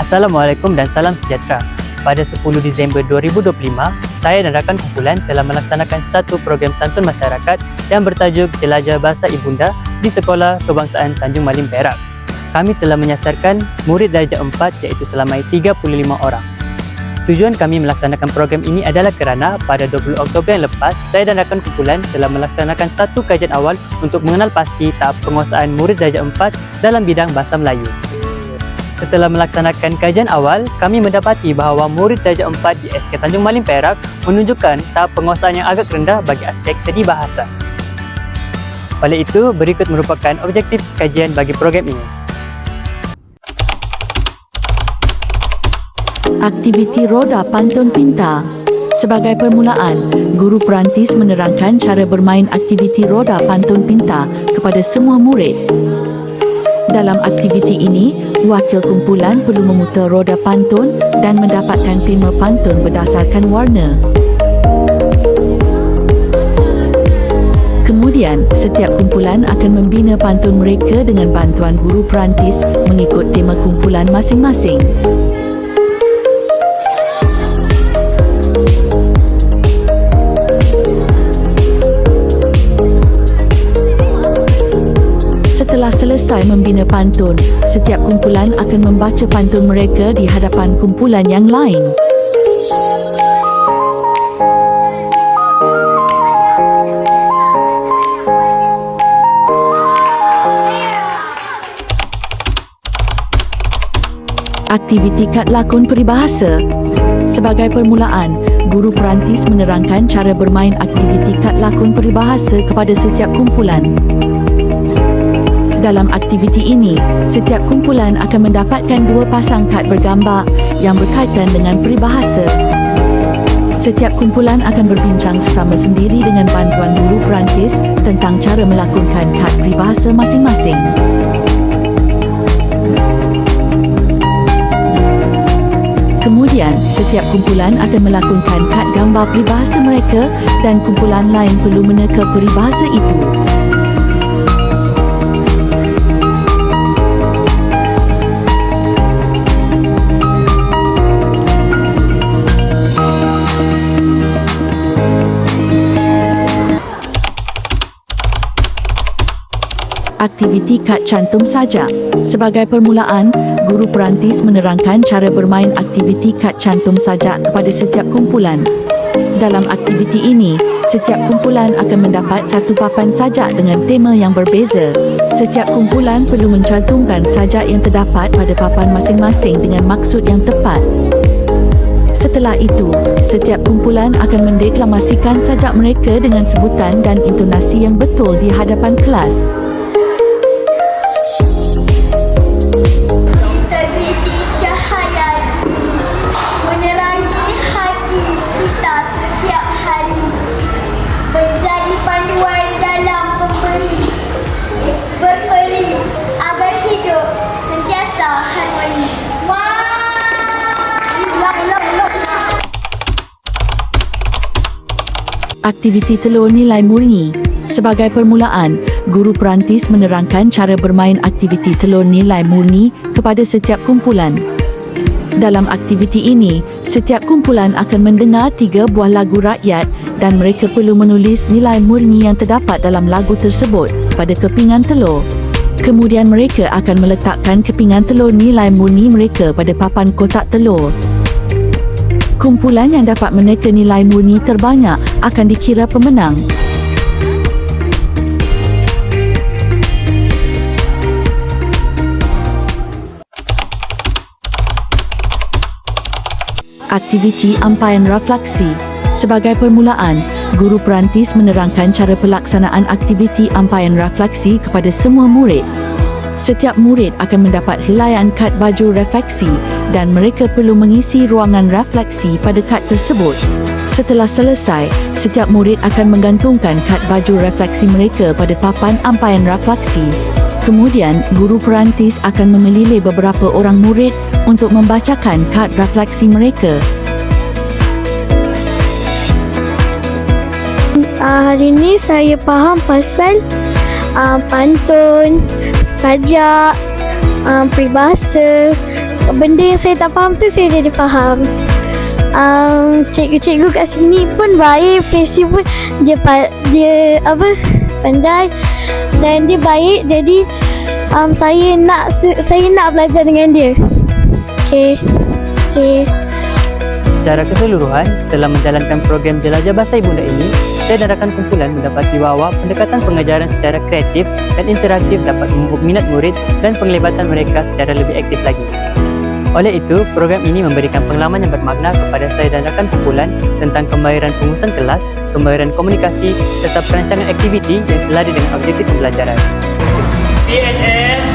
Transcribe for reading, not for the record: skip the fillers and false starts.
Assalamualaikum dan salam sejahtera. Pada 10 Disember 2025, saya dan rakan kumpulan telah melaksanakan satu program santun masyarakat yang bertajuk Jelajah Bahasa Ibunda di Sekolah Kebangsaan Tanjung Malim Perak. Kami telah menyasarkan murid darjah 4 iaitu selamai 35 orang. Tujuan kami melaksanakan program ini adalah kerana pada 20 Oktober yang lepas, saya dan rakan kumpulan telah melaksanakan satu kajian awal untuk mengenal pasti tahap penguasaan murid darjah 4 dalam bidang Bahasa Melayu. Setelah melaksanakan kajian awal, kami mendapati bahawa murid darjah 4 di SK Tanjung Malim Perak menunjukkan tahap penguasaan yang agak rendah bagi aspek segi bahasa. Oleh itu, berikut merupakan objektif kajian bagi program ini. Aktiviti Roda Pantun Pintar. Sebagai permulaan, guru perantis menerangkan cara bermain aktiviti Roda Pantun Pintar kepada semua murid. Dalam aktiviti ini, wakil kumpulan perlu memutar roda pantun dan mendapatkan tema pantun berdasarkan warna. Kemudian, setiap kumpulan akan membina pantun mereka dengan bantuan guru perantis mengikut tema kumpulan masing-masing. Setelah selesai membina pantun, setiap kumpulan akan membaca pantun mereka di hadapan kumpulan yang lain. Aktiviti kad lakon peribahasa. Sebagai permulaan, guru perantis menerangkan cara bermain aktiviti kad lakon peribahasa kepada setiap kumpulan. Dalam aktiviti ini, setiap kumpulan akan mendapatkan 2 pasang kad bergambar yang berkaitan dengan peribahasa. Setiap kumpulan akan berbincang sesama sendiri dengan bantuan guru perantis tentang cara melakonkan kad peribahasa masing-masing. Kemudian, setiap kumpulan akan melakonkan kad gambar peribahasa mereka dan kumpulan lain perlu meneka peribahasa itu. Aktiviti kad cantum sajak. Sebagai permulaan, guru perantis menerangkan cara bermain aktiviti kad cantum sajak kepada setiap kumpulan. Dalam aktiviti ini, setiap kumpulan akan mendapat satu papan sajak dengan tema yang berbeza. Setiap kumpulan perlu mencantumkan sajak yang terdapat pada papan masing-masing dengan maksud yang tepat. Setelah itu, setiap kumpulan akan mendeklamasikan sajak mereka dengan sebutan dan intonasi yang betul di hadapan kelas. Aktiviti telur nilai murni. Sebagai permulaan, guru perantis menerangkan cara bermain aktiviti telur nilai murni kepada setiap kumpulan. Dalam aktiviti ini, setiap kumpulan akan mendengar 3 buah lagu rakyat dan mereka perlu menulis nilai murni yang terdapat dalam lagu tersebut pada kepingan telur. Kemudian mereka akan meletakkan kepingan telur nilai murni mereka pada papan kotak telur. Kumpulan yang dapat meneka nilai murni terbanyak akan dikira pemenang. Aktiviti ampaian refleksi. Sebagai permulaan, guru perantis menerangkan cara pelaksanaan aktiviti ampaian refleksi kepada semua murid. Setiap murid akan mendapat helaian kad baju refleksi dan mereka perlu mengisi ruangan refleksi pada kad tersebut. Setelah selesai, setiap murid akan menggantungkan kad baju refleksi mereka pada papan ampaian refleksi. Kemudian, guru perantis akan memilih beberapa orang murid untuk membacakan kad refleksi mereka. Hari ni saya faham pasal pantun, sajak, peribahasa. Benda yang saya tak faham tu saya jadi faham. Cikgu-cikgu kat sini pun baik, Fesi pun dia pandai dan dia baik, jadi saya nak belajar dengan dia. Okey. Secara keseluruhan, setelah menjalankan program Jelajah Bahasa Ibunda ini, saya dan rakan kumpulan mendapati bahawa pendekatan pengajaran secara kreatif dan interaktif dapat memupuk minat murid dan penglibatan mereka secara lebih aktif lagi. Oleh itu, program ini memberikan pengalaman yang bermakna kepada saya dan rakan kumpulan tentang kemahiran pengurusan kelas, kemahiran komunikasi serta perancangan aktiviti yang selari dengan objektif pembelajaran. PSM